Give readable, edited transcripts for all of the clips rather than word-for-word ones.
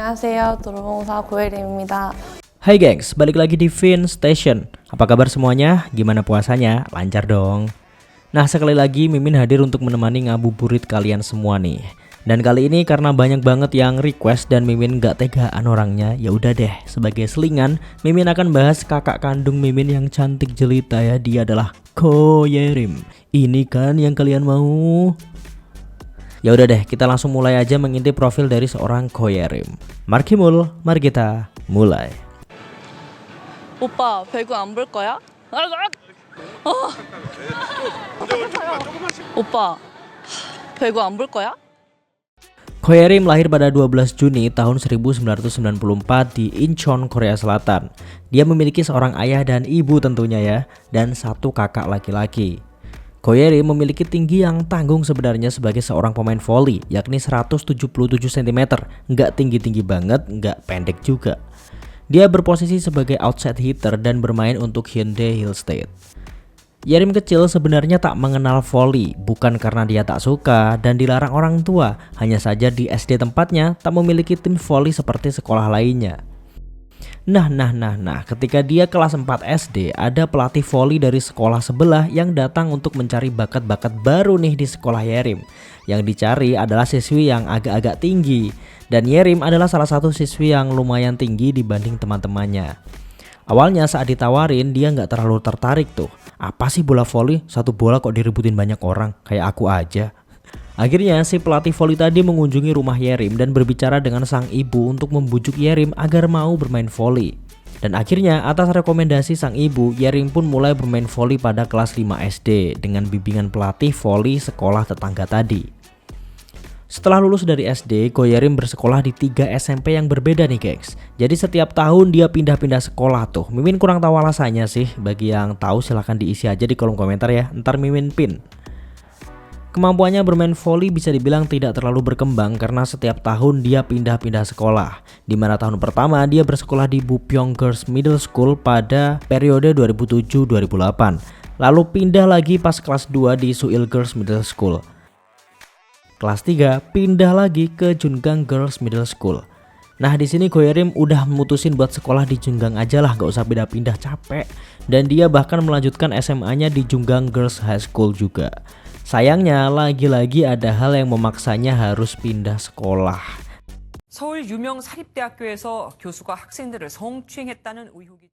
안녕하세요. 도로공사 고혜림입니다. Hai gengs, balik lagi di Fin Station. Apa kabar semuanya? Gimana puasanya? Lancar dong? Nah, sekali lagi Mimin hadir untuk menemani ngabuburit kalian semua nih. Dan kali ini karena banyak banget yang request dan Mimin gak tegaan orangnya, ya udah deh, sebagai selingan Mimin akan bahas kakak kandung Mimin yang cantik jelita ya. Dia adalah Ko Yerim. Ini kan yang kalian mau? Ya udah deh, kita langsung mulai aja mengintip profil dari seorang Ko Yerim. Markimul, mari kita mulai. 오빠 배구 안 볼 거야? 오빠 배구 안 볼 거야? Ko Yerim lahir pada 12 Juni tahun 1994 di Incheon, Korea Selatan. Dia memiliki seorang ayah dan ibu tentunya ya, dan satu kakak laki-laki. Ko Yerim memiliki tinggi yang tanggung sebenarnya sebagai seorang pemain voli, yakni 177 cm. Nggak tinggi-tinggi banget, nggak pendek juga. Dia berposisi sebagai outside hitter dan bermain untuk Hyundai Hill State. Yerim kecil sebenarnya tak mengenal voli, bukan karena dia tak suka dan dilarang orang tua, hanya saja di SD tempatnya tak memiliki tim voli seperti sekolah lainnya. Nah, ketika dia kelas 4 SD, ada pelatih voli dari sekolah sebelah yang datang untuk mencari bakat-bakat baru nih di sekolah Yerim. Yang dicari adalah siswi yang agak-agak tinggi, dan Yerim adalah salah satu siswi yang lumayan tinggi dibanding teman-temannya. Awalnya saat ditawarin dia nggak terlalu tertarik tuh. Apa sih bola voli? Satu bola kok direbutin banyak orang, kayak aku aja. Akhirnya si pelatih voli tadi mengunjungi rumah Yerim dan berbicara dengan sang ibu untuk membujuk Yerim agar mau bermain voli. Dan akhirnya atas rekomendasi sang ibu, Yerim pun mulai bermain voli pada kelas 5 SD dengan bimbingan pelatih voli sekolah tetangga tadi. Setelah lulus dari SD, Ko Yerim bersekolah di 3 SMP yang berbeda nih gengs. Jadi setiap tahun dia pindah-pindah sekolah tuh. Mimin kurang tahu alasannya sih. Bagi yang tahu silahkan diisi aja di kolom komentar ya. Ntar Mimin pin. Kemampuannya bermain voli bisa dibilang tidak terlalu berkembang karena setiap tahun dia pindah-pindah sekolah. Di mana tahun pertama dia bersekolah di Bupyeong Girls Middle School pada periode 2007-2008. Lalu pindah lagi pas kelas 2 di Suil Girls Middle School. Kelas 3 pindah lagi ke Jungang Girls Middle School. Nah di sini Ko Yerim udah mutusin buat sekolah di Jungang aja lah, gak usah pindah-pindah capek. Dan dia bahkan melanjutkan SMA-nya di Jungang Girls High School juga. Sayangnya lagi-lagi ada hal yang memaksanya harus pindah sekolah. 서울 유명 사립대학교에서 교수가 학생들을 성추행했다는 의혹이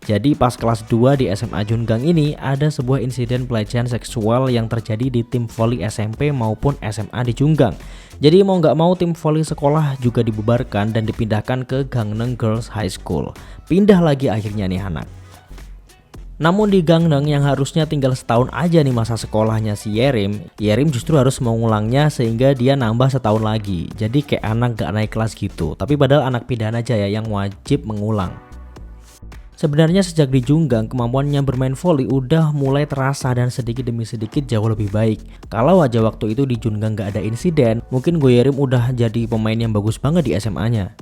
Jadi pas kelas 2 di SMA Jungang ini ada sebuah insiden pelecehan seksual yang terjadi di tim voli SMP maupun SMA di Jungang. Jadi mau nggak mau tim voli sekolah juga dibubarkan dan dipindahkan ke Gangneung Girls High School. Pindah lagi akhirnya nih anak. Namun di Gangneung yang harusnya tinggal setahun aja nih masa sekolahnya si Yerim justru harus mengulangnya sehingga dia nambah setahun lagi. Jadi kayak anak gak naik kelas gitu. Tapi padahal anak pidana aja ya yang wajib mengulang. Sebenarnya sejak di Jungang kemampuannya bermain voli udah mulai terasa dan sedikit demi sedikit jauh lebih baik. Kalau aja waktu itu di Jungang gak ada insiden, mungkin Ko Yerim udah jadi pemain yang bagus banget di SMA-nya.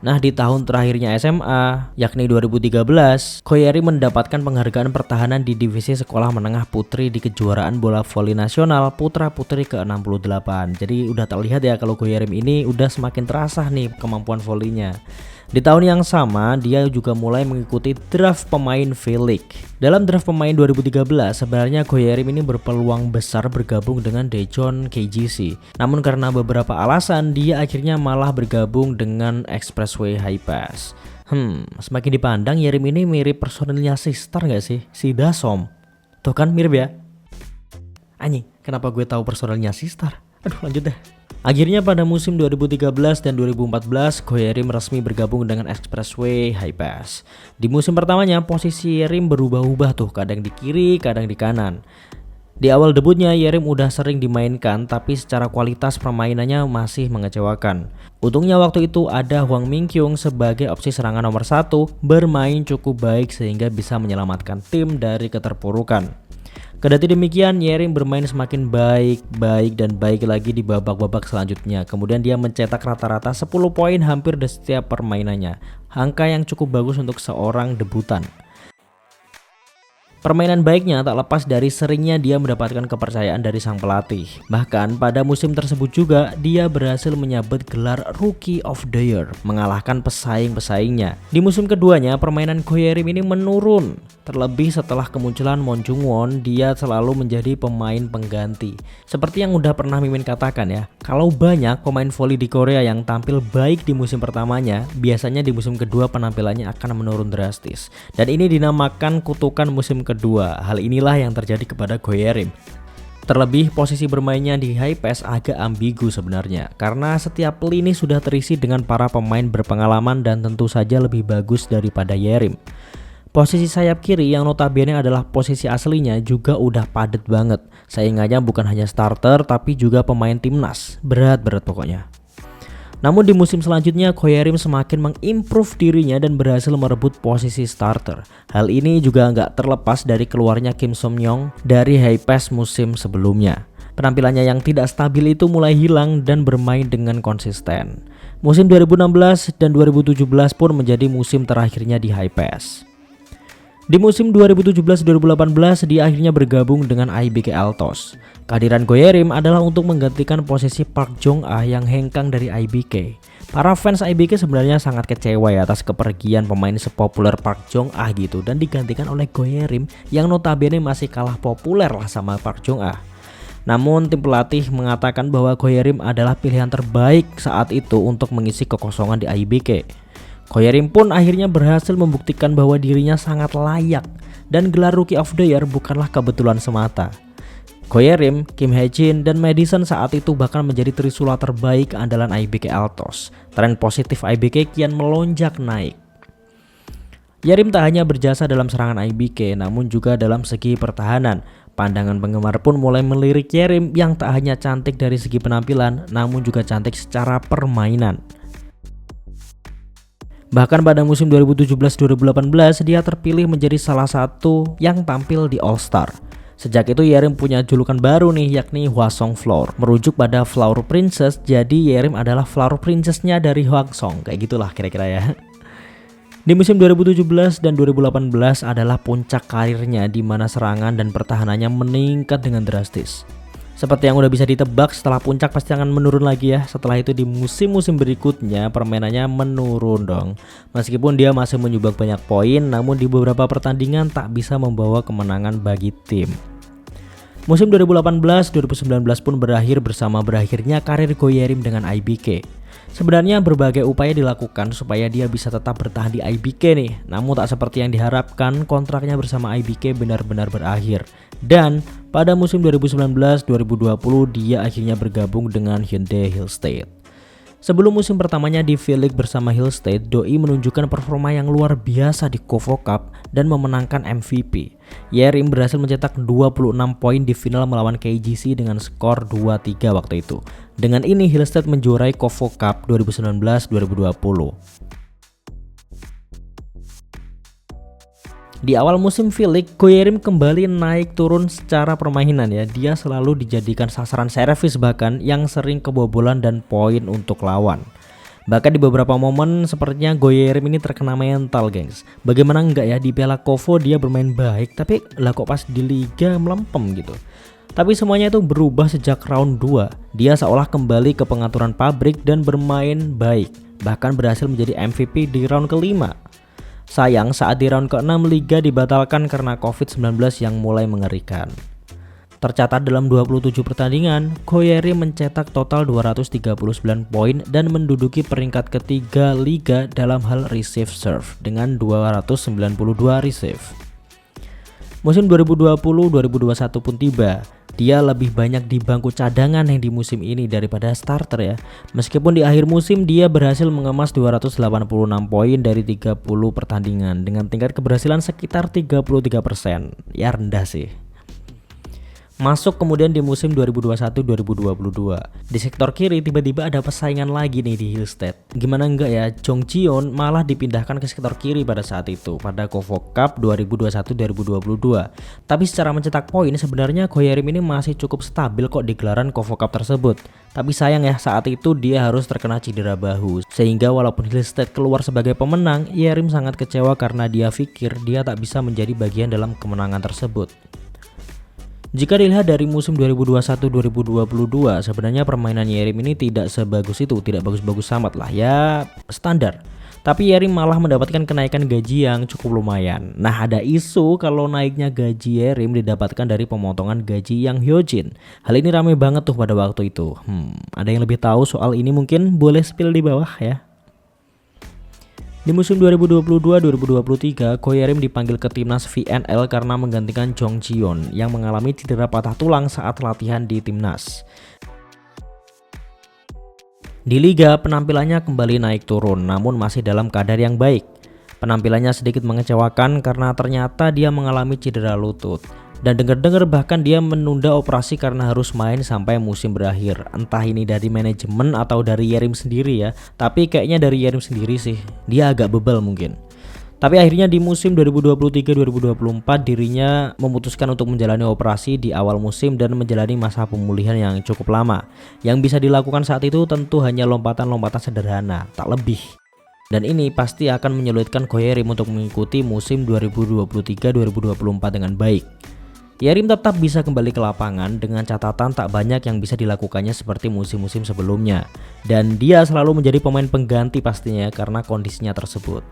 Nah di tahun terakhirnya SMA, yakni 2013, Ko Yerim mendapatkan penghargaan pertahanan di divisi sekolah menengah putri di kejuaraan bola voli nasional putra putri ke-68. Jadi udah terlihat ya kalau Ko Yerim ini udah semakin terasa nih kemampuan volinya. Di tahun yang sama, dia juga mulai mengikuti draft pemain V-League. Dalam draft pemain 2013, sebenarnya Ko Yerim ini berpeluang besar bergabung dengan Daejeon KGC. Namun karena beberapa alasan, dia akhirnya malah bergabung dengan Expressway High Pass. Semakin dipandang Yerim ini mirip personilnya Sister gak sih? Si Dasom. Tuh kan mirip ya? Anjing, kenapa gue tahu personilnya Sister? Aduh lanjut deh. Akhirnya pada musim 2013 dan 2014, Ko Yerim resmi bergabung dengan Expressway High Pass. Di musim pertamanya, posisi Yerim berubah-ubah tuh, kadang di kiri, kadang di kanan. Di awal debutnya, Yerim udah sering dimainkan, tapi secara kualitas permainannya masih mengecewakan. Untungnya waktu itu ada Hwang Min-kyung sebagai opsi serangan nomor 1, bermain cukup baik sehingga bisa menyelamatkan tim dari keterpurukan. Kendati demikian, Yerim bermain semakin baik lagi di babak-babak selanjutnya. Kemudian dia mencetak rata-rata 10 poin hampir di setiap permainannya. Angka yang cukup bagus untuk seorang debutan. Permainan baiknya tak lepas dari seringnya dia mendapatkan kepercayaan dari sang pelatih. Bahkan pada musim tersebut juga dia berhasil menyabet gelar Rookie of the Year, mengalahkan pesaing-pesaingnya. Di musim keduanya permainan Go Ye-rim ini menurun. Terlebih setelah kemunculan Moon Jung-won, dia selalu menjadi pemain pengganti. Seperti yang udah pernah Mimin katakan ya, kalau banyak pemain voli di Korea yang tampil baik di musim pertamanya, biasanya di musim kedua penampilannya akan menurun drastis. Dan ini dinamakan kutukan musim kedua. Hal inilah yang terjadi kepada Go Ye-rim. Terlebih posisi bermainnya di high pass agak ambigu sebenarnya, karena setiap lini sudah terisi dengan para pemain berpengalaman dan tentu saja lebih bagus daripada Ye-rim. Posisi sayap kiri yang notabene adalah posisi aslinya juga udah padet banget. Saingannya bukan hanya starter tapi juga pemain timnas. Berat pokoknya. Namun di musim selanjutnya Go Ye-rim semakin mengimprove dirinya dan berhasil merebut posisi starter. Hal ini juga nggak terlepas dari keluarnya Kim Som-young dari high pass musim sebelumnya. Penampilannya yang tidak stabil itu mulai hilang dan bermain dengan konsisten. Musim 2016 dan 2017 pun menjadi musim terakhirnya di high pass. Di musim 2017-2018 dia akhirnya bergabung dengan IBK Altos. Kehadiran Go Ye-rim adalah untuk menggantikan posisi Park Jong-ah yang hengkang dari IBK. Para fans IBK sebenarnya sangat kecewa ya atas kepergian pemain sepopuler Park Jong-ah gitu dan digantikan oleh Go Ye-rim yang notabene masih kalah populer lah sama Park Jong-ah. Namun tim pelatih mengatakan bahwa Go Ye-rim adalah pilihan terbaik saat itu untuk mengisi kekosongan di IBK. Go Ye-rim pun akhirnya berhasil membuktikan bahwa dirinya sangat layak dan gelar Rookie of the Year bukanlah kebetulan semata. Go Ye-rim, Kim Hae-jin, dan Madison saat itu bahkan menjadi trisula terbaik andalan IBK Altos. Tren positif IBK kian melonjak naik. Ye-rim tak hanya berjasa dalam serangan IBK namun juga dalam segi pertahanan. Pandangan penggemar pun mulai melirik Ye-rim yang tak hanya cantik dari segi penampilan namun juga cantik secara permainan. Bahkan pada musim 2017-2018 dia terpilih menjadi salah satu yang tampil di All Star. Sejak itu Ye-rim punya julukan baru nih yakni Hwasong Flower, merujuk pada Flower Princess. Jadi Ye-rim adalah Flower Princess-nya dari Hwasong, kayak gitulah kira-kira ya. Di musim 2017 dan 2018 adalah puncak karirnya di mana serangan dan pertahanannya meningkat dengan drastis. Seperti yang udah bisa ditebak, setelah puncak pasti akan menurun lagi ya. Setelah itu di musim-musim berikutnya permainannya menurun dong. Meskipun dia masih menyumbang banyak poin, namun di beberapa pertandingan tak bisa membawa kemenangan bagi tim. Musim 2018-2019 pun berakhir bersama berakhirnya karir Go Ye-rim dengan IBK. Sebenarnya berbagai upaya dilakukan supaya dia bisa tetap bertahan di IBK nih. Namun tak seperti yang diharapkan, kontraknya bersama IBK benar-benar berakhir. Dan pada musim 2019-2020 dia akhirnya bergabung dengan Hyundai Hill State. Sebelum musim pertamanya di V-League bersama Hill State, Doi menunjukkan performa yang luar biasa di KOFO Cup dan memenangkan MVP. Ye-rim berhasil mencetak 26 poin di final melawan KGC dengan skor 2-3 waktu itu. Dengan ini Hill State menjuarai KOFO Cup 2019-2020. Di awal musim V-League, Go Ye-rim kembali naik turun secara permainan ya. Dia selalu dijadikan sasaran servis bahkan yang sering kebobolan dan poin untuk lawan. Bahkan di beberapa momen sepertinya Go Ye-rim ini terkena mental, gengs. Bagaimana enggak ya di Piala KOFO dia bermain baik, tapi lah kok pas di liga melempem gitu. Tapi semuanya itu berubah sejak round 2. Dia seolah kembali ke pengaturan pabrik dan bermain baik. Bahkan berhasil menjadi MVP di round kelima. Sayang saat di round ke-6 liga dibatalkan karena COVID-19 yang mulai mengerikan. Tercatat dalam 27 pertandingan, Go Ye-rim mencetak total 239 poin dan menduduki peringkat ketiga liga dalam hal receive serve dengan 292 receive. Musim 2020-2021 pun tiba. Dia lebih banyak di bangku cadangan yang di musim ini daripada starter ya. Meskipun di akhir musim dia berhasil mengemas 286 poin dari 30 pertandingan dengan tingkat keberhasilan sekitar 33%. Ya rendah sih. Masuk kemudian di musim 2021-2022. Di sektor kiri tiba-tiba ada persaingan lagi nih di Hillstead. Gimana enggak ya, Jong Ji-yeon malah dipindahkan ke sektor kiri pada saat itu pada KOFO Cup 2021-2022. Tapi secara mencetak poin sebenarnya Go Hye-rim ini masih cukup stabil kok di gelaran KOFO Cup tersebut. Tapi sayang ya, saat itu dia harus terkena cedera bahu. Sehingga walaupun Hillstead keluar sebagai pemenang, Hye-rim sangat kecewa karena dia pikir dia tak bisa menjadi bagian dalam kemenangan tersebut. Jika dilihat dari musim 2021-2022, sebenarnya permainan Hye-rim ini tidak sebagus itu, tidak bagus-bagus amat lah, ya standar. Tapi Hye-rim malah mendapatkan kenaikan gaji yang cukup lumayan. Nah, ada isu kalau naiknya gaji Hye-rim didapatkan dari pemotongan gaji Yang Hyojin. Hal ini rame banget tuh pada waktu itu. Ada yang lebih tahu soal ini mungkin boleh spill di bawah ya. Di musim 2022-2023, Go Hye-rim dipanggil ke timnas VNL karena menggantikan Jong Ji-yeon yang mengalami cedera patah tulang saat latihan di timnas. Di liga, penampilannya kembali naik turun namun masih dalam kadar yang baik. Penampilannya sedikit mengecewakan karena ternyata dia mengalami cedera lutut. Dan dengar-dengar bahkan dia menunda operasi karena harus main sampai musim berakhir. Entah ini dari manajemen atau dari Hye-rim sendiri ya. Tapi kayaknya dari Hye-rim sendiri sih. Dia agak bebel mungkin. Tapi akhirnya di musim 2023-2024 dirinya memutuskan untuk menjalani operasi di awal musim dan menjalani masa pemulihan yang cukup lama. Yang bisa dilakukan saat itu tentu hanya lompatan-lompatan sederhana, tak lebih. Dan ini pasti akan menyulitkan Go Hye-rim untuk mengikuti musim 2023-2024 dengan baik. Hye-rim tetap bisa kembali ke lapangan dengan catatan tak banyak yang bisa dilakukannya seperti musim-musim sebelumnya. Dan dia selalu menjadi pemain pengganti pastinya karena kondisinya tersebut.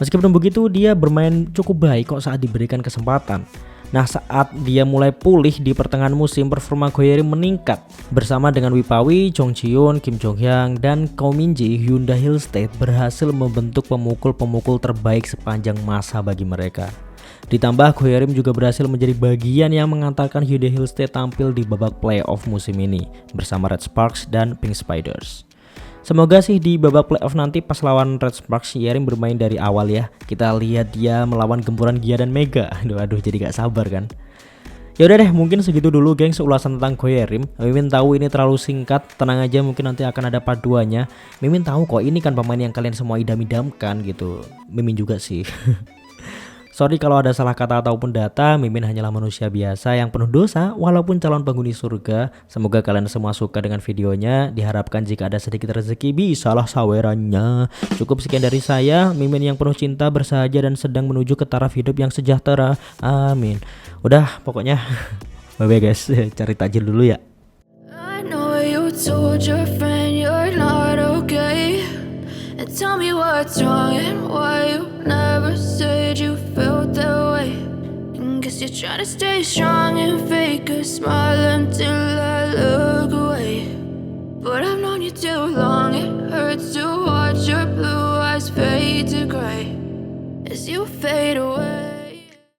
Meskipun begitu, dia bermain cukup baik kok saat diberikan kesempatan. Nah, saat dia mulai pulih di pertengahan musim, performa Go Hye-rim meningkat. Bersama dengan Wipawi, Jong Ji-yeon, Kim Jong-hyang, dan Ko Min-ji, Hyundai Hillstead berhasil membentuk pemukul-pemukul terbaik sepanjang masa bagi mereka. Ditambah Go Hye-rim juga berhasil menjadi bagian yang mengantarkan Hyundai Hillstead tampil di babak playoff musim ini bersama Red Sparks dan Pink Spiders. Semoga sih di babak playoff nanti pas lawan Red Sparks Hye-rim bermain dari awal ya. Kita lihat dia melawan gempuran Gia dan Mega. Aduh jadi gak sabar kan. Ya udah deh, mungkin segitu dulu gengs ulasan tentang Go Hye-rim. Mimin tahu ini terlalu singkat, tenang aja, mungkin nanti akan ada part 2-nya. Mimin tahu kok ini kan pemain yang kalian semua idam-idamkan gitu. Mimin juga sih. Sorry kalau ada salah kata ataupun data, Mimin hanyalah manusia biasa yang penuh dosa walaupun calon penghuni surga. Semoga kalian semua suka dengan videonya. Diharapkan jika ada sedikit rezeki bisalah sawerannya. Cukup sekian dari saya, Mimin yang penuh cinta, bersahaja dan sedang menuju ke taraf hidup yang sejahtera. Amin. Udah pokoknya bye bye guys, cari takjil dulu ya. I know you told your friend you're not okay. And tell me what's wrong and why you never said you felt that way. And guess you're trying to stay strong and fake a smile until I look away. But I've known you too long, it hurts to watch your blue eyes fade to gray as you fade away.